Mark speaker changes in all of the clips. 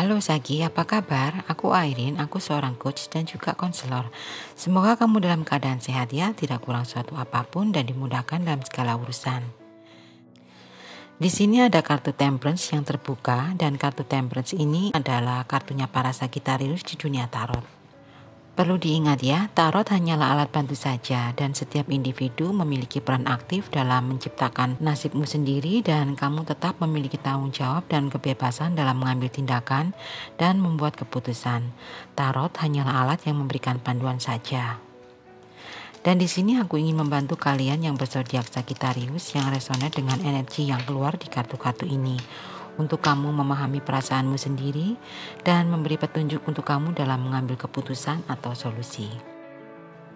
Speaker 1: Halo Sagi, apa kabar? Aku Airin, aku seorang coach dan juga konselor. Semoga kamu dalam keadaan sehat ya, tidak kurang suatu apapun dan dimudahkan dalam segala urusan. Di sini ada kartu Temperance yang terbuka dan kartu Temperance ini adalah kartunya para Sagittarius di dunia tarot. Perlu diingat ya, tarot hanyalah alat bantu saja dan setiap individu memiliki peran aktif dalam menciptakan nasibmu sendiri dan kamu tetap memiliki tanggung jawab dan kebebasan dalam mengambil tindakan dan membuat keputusan. Tarot hanyalah alat yang memberikan panduan saja. Dan di sini aku ingin membantu kalian yang berzodiak Sagittarius yang resonate dengan energi yang keluar di kartu-kartu ini untuk kamu memahami perasaanmu sendiri dan memberi petunjuk untuk kamu dalam mengambil keputusan atau solusi.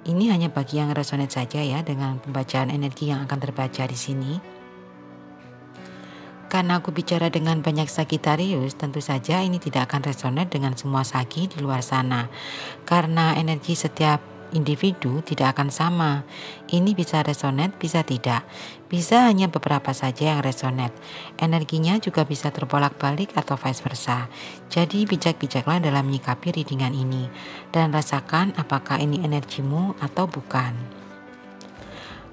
Speaker 1: Ini hanya bagi yang resonate saja ya dengan pembacaan energi yang akan terbaca di sini. Karena aku bicara dengan banyak Sagittarius, tentu saja ini tidak akan resonate dengan semua Sagi di luar sana. Karena energi setiap individu tidak akan sama. Ini bisa resonate, bisa tidak. Bisa hanya beberapa saja yang resonate. Energinya juga bisa terbolak-balik atau vice versa. Jadi bijak-bijaklah dalam menyikapi readingan ini dan rasakan apakah ini energimu atau bukan.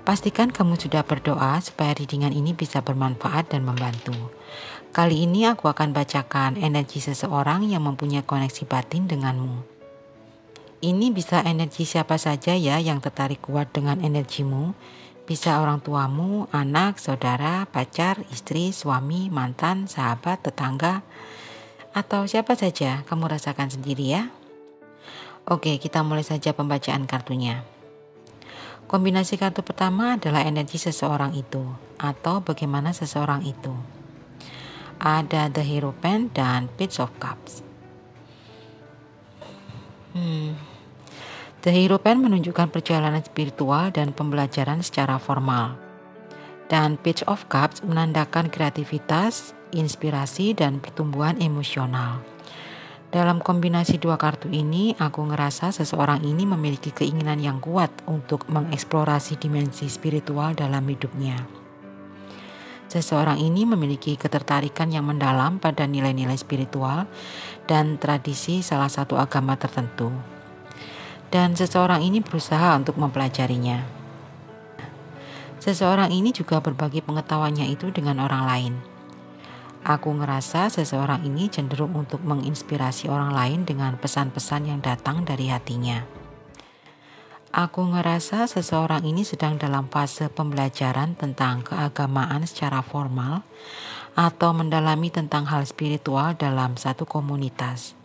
Speaker 1: Pastikan kamu sudah berdoa supaya readingan ini bisa bermanfaat dan membantu. Kali ini aku akan bacakan energi seseorang yang mempunyai koneksi batin denganmu. Ini bisa energi siapa saja ya yang tertarik kuat dengan energimu. Bisa orang tuamu, anak, saudara, pacar, istri, suami, mantan, sahabat, tetangga, atau siapa saja kamu rasakan sendiri ya. Oke, kita mulai saja pembacaan kartunya. Kombinasi kartu pertama adalah energi seseorang itu atau bagaimana seseorang itu. Ada The Hierophant dan Page of Cups. The Hierophant menunjukkan perjalanan spiritual dan pembelajaran secara formal. Dan Page of Cups menandakan kreativitas, inspirasi, dan pertumbuhan emosional. Dalam kombinasi dua kartu ini, aku ngerasa seseorang ini memiliki keinginan yang kuat untuk mengeksplorasi dimensi spiritual dalam hidupnya. Seseorang ini memiliki ketertarikan yang mendalam pada nilai-nilai spiritual dan tradisi salah satu agama tertentu. Dan seseorang ini berusaha untuk mempelajarinya. Seseorang ini juga berbagi pengetahuannya itu dengan orang lain. Aku ngerasa seseorang ini cenderung untuk menginspirasi orang lain dengan pesan-pesan yang datang dari hatinya. Aku ngerasa seseorang ini sedang dalam fase pembelajaran tentang keagamaan secara formal atau mendalami tentang hal spiritual dalam satu komunitas.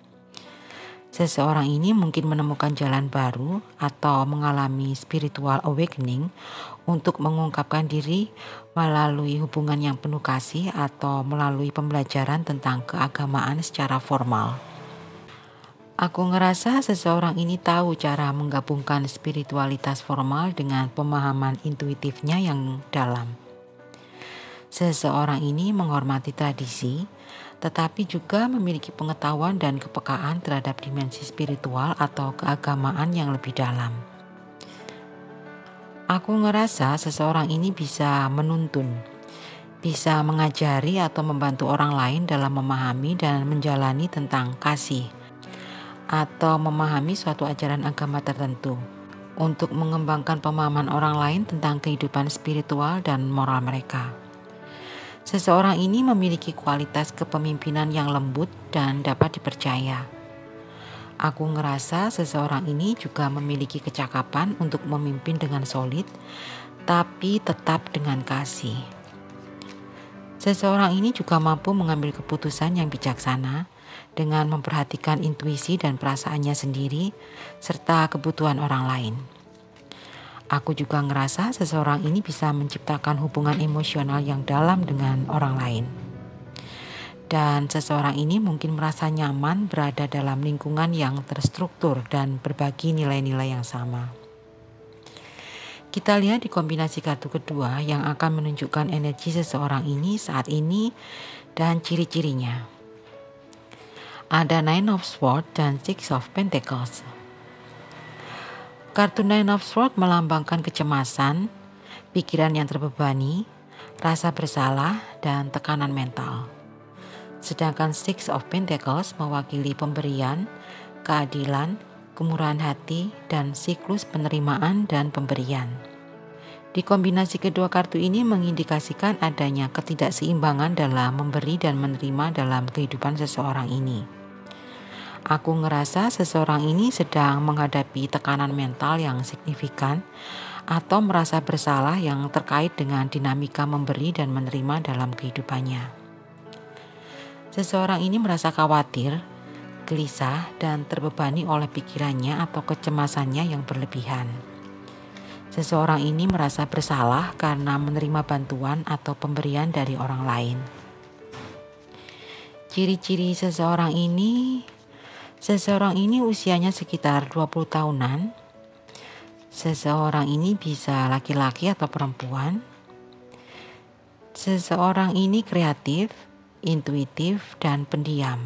Speaker 1: Seseorang ini mungkin menemukan jalan baru atau mengalami spiritual awakening untuk mengungkapkan diri melalui hubungan yang penuh kasih atau melalui pembelajaran tentang keagamaan secara formal. Aku ngerasa seseorang ini tahu cara menggabungkan spiritualitas formal dengan pemahaman intuitifnya yang dalam. Seseorang ini menghormati tradisi, tetapi juga memiliki pengetahuan dan kepekaan terhadap dimensi spiritual atau keagamaan yang lebih dalam. Aku ngerasa seseorang ini bisa menuntun, bisa mengajari atau membantu orang lain dalam memahami dan menjalani tentang kasih, atau memahami suatu ajaran agama tertentu, untuk mengembangkan pemahaman orang lain tentang kehidupan spiritual dan moral mereka. Seseorang ini memiliki kualitas kepemimpinan yang lembut dan dapat dipercaya. Aku ngerasa seseorang ini juga memiliki kecakapan untuk memimpin dengan solid, tapi tetap dengan kasih. Seseorang ini juga mampu mengambil keputusan yang bijaksana dengan memperhatikan intuisi dan perasaannya sendiri, serta kebutuhan orang lain. Aku juga ngerasa seseorang ini bisa menciptakan hubungan emosional yang dalam dengan orang lain. Dan seseorang ini mungkin merasa nyaman berada dalam lingkungan yang terstruktur dan berbagi nilai-nilai yang sama. Kita lihat di kombinasi kartu kedua yang akan menunjukkan energi seseorang ini saat ini dan ciri-cirinya. Ada Nine of Swords dan Six of Pentacles. Kartu Nine of Swords melambangkan kecemasan, pikiran yang terbebani, rasa bersalah, dan tekanan mental. Sedangkan Six of Pentacles mewakili pemberian, keadilan, kemurahan hati, dan siklus penerimaan dan pemberian. Di kombinasi kedua kartu ini mengindikasikan adanya ketidakseimbangan dalam memberi dan menerima dalam kehidupan seseorang ini. Aku ngerasa seseorang ini sedang menghadapi tekanan mental yang signifikan atau merasa bersalah yang terkait dengan dinamika memberi dan menerima dalam kehidupannya. Seseorang ini merasa khawatir, gelisah, dan terbebani oleh pikirannya atau kecemasannya yang berlebihan. Seseorang ini merasa bersalah karena menerima bantuan atau pemberian dari orang lain. Ciri-ciri seseorang ini usianya sekitar 20 tahunan. Seseorang ini bisa laki-laki atau perempuan. Seseorang ini kreatif, intuitif, dan pendiam.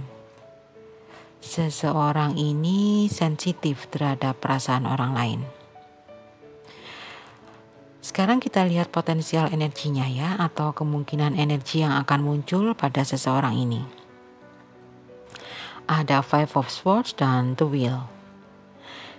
Speaker 1: Seseorang ini sensitif terhadap perasaan orang lain. Sekarang kita lihat potensial energinya ya, atau kemungkinan energi yang akan muncul pada seseorang ini. Ada Five of Swords dan The Wheel.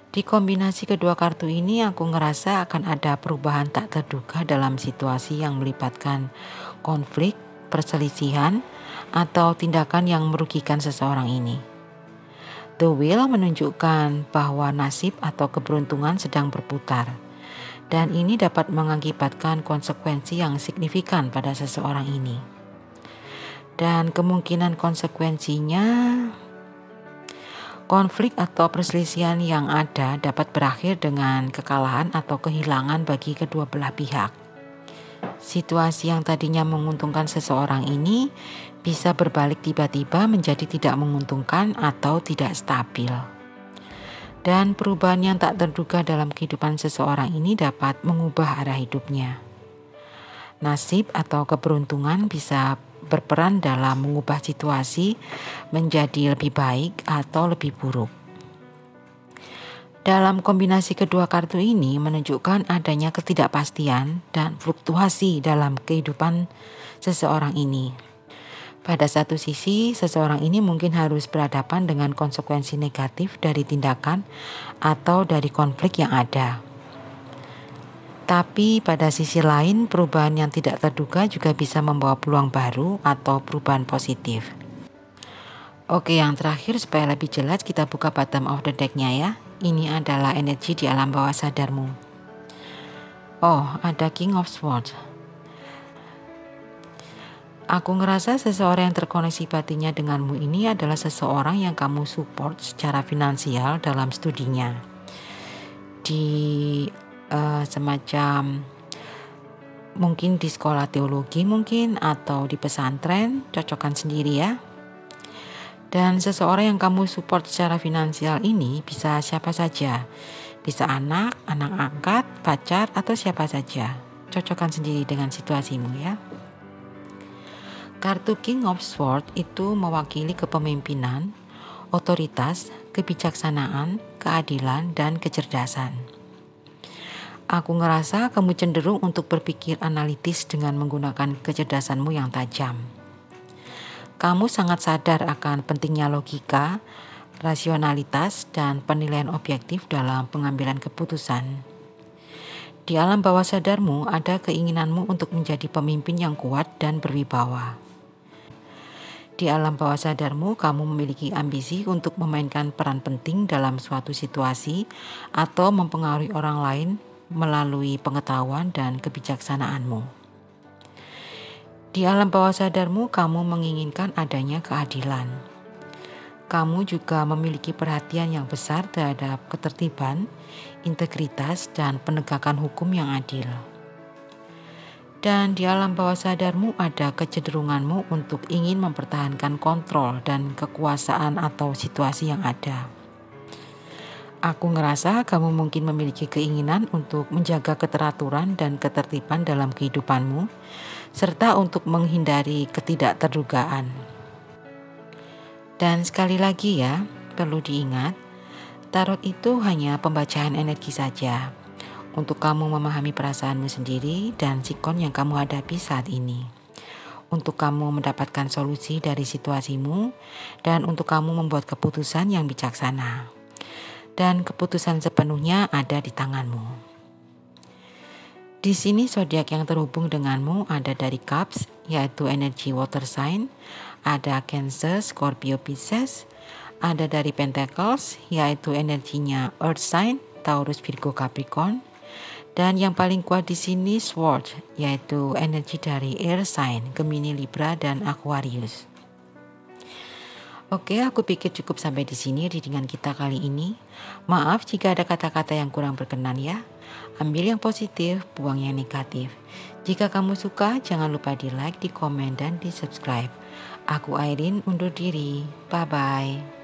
Speaker 1: Di kombinasi kedua kartu ini aku ngerasa akan ada perubahan tak terduga dalam situasi yang melibatkan konflik, perselisihan, atau tindakan yang merugikan seseorang ini. The Wheel menunjukkan bahwa nasib atau keberuntungan sedang berputar, dan ini dapat mengakibatkan konsekuensi yang signifikan pada seseorang ini. Dan kemungkinan konsekuensinya, konflik atau perselisihan yang ada dapat berakhir dengan kekalahan atau kehilangan bagi kedua belah pihak. Situasi yang tadinya menguntungkan seseorang ini bisa berbalik tiba-tiba menjadi tidak menguntungkan atau tidak stabil. Dan perubahan yang tak terduga dalam kehidupan seseorang ini dapat mengubah arah hidupnya. Nasib atau keberuntungan bisa berperan dalam mengubah situasi menjadi lebih baik atau lebih buruk. Dalam kombinasi kedua kartu ini menunjukkan adanya ketidakpastian dan fluktuasi dalam kehidupan seseorang ini. Pada satu sisi, seseorang ini mungkin harus berhadapan dengan konsekuensi negatif dari tindakan atau dari konflik yang ada. Tapi pada sisi lain, perubahan yang tidak terduga juga bisa membawa peluang baru atau perubahan positif. Oke, yang terakhir supaya lebih jelas kita buka bottom of the deck-nya ya. Ini adalah energi di alam bawah sadarmu. Oh, ada King of Swords. Aku ngerasa seseorang yang terkoneksi batinnya denganmu ini adalah seseorang yang kamu support secara finansial dalam studinya. Di semacam mungkin di sekolah teologi mungkin, atau di pesantren, cocokkan sendiri ya. Dan seseorang yang kamu support secara finansial ini bisa siapa saja. Bisa anak angkat, pacar, atau siapa saja. Cocokkan sendiri dengan situasimu ya. Kartu King of Swords itu mewakili kepemimpinan, otoritas, kebijaksanaan, keadilan, dan kecerdasan. Aku ngerasa kamu cenderung untuk berpikir analitis dengan menggunakan kecerdasanmu yang tajam. Kamu sangat sadar akan pentingnya logika, rasionalitas, dan penilaian objektif dalam pengambilan keputusan. Di alam bawah sadarmu ada keinginanmu untuk menjadi pemimpin yang kuat dan berwibawa. Di alam bawah sadarmu, kamu memiliki ambisi untuk memainkan peran penting dalam suatu situasi atau mempengaruhi orang lain melalui pengetahuan dan kebijaksanaanmu. Di alam bawah sadarmu, kamu menginginkan adanya keadilan. Kamu juga memiliki perhatian yang besar terhadap ketertiban, integritas, dan penegakan hukum yang adil. Dan di alam bawah sadarmu ada kecenderunganmu untuk ingin mempertahankan kontrol dan kekuasaan atau situasi yang ada. Aku ngerasa kamu mungkin memiliki keinginan untuk menjaga keteraturan dan ketertiban dalam kehidupanmu, serta untuk menghindari ketidakterdugaan. Dan sekali lagi ya, perlu diingat, tarot itu hanya pembacaan energi saja, untuk kamu memahami perasaanmu sendiri dan sikon yang kamu hadapi saat ini. untuk kamu mendapatkan solusi dari situasimu, dan untuk kamu membuat keputusan yang bijaksana. Dan keputusan sepenuhnya ada di tanganmu. Di sini zodiak yang terhubung denganmu ada dari Cups, yaitu energi water sign, ada Cancer, Scorpio, Pisces, ada dari Pentacles, yaitu energinya earth sign, Taurus, Virgo, Capricorn, dan yang paling kuat di sini Sword, yaitu energi dari air sign, Gemini, Libra, dan Aquarius. Oke, aku pikir cukup sampai di sini readingan kita kali ini. Maaf jika ada kata-kata yang kurang berkenan ya. Ambil yang positif, buang yang negatif. Jika kamu suka, jangan lupa di like, di komen, dan di subscribe. Aku Airin undur diri. Bye-bye.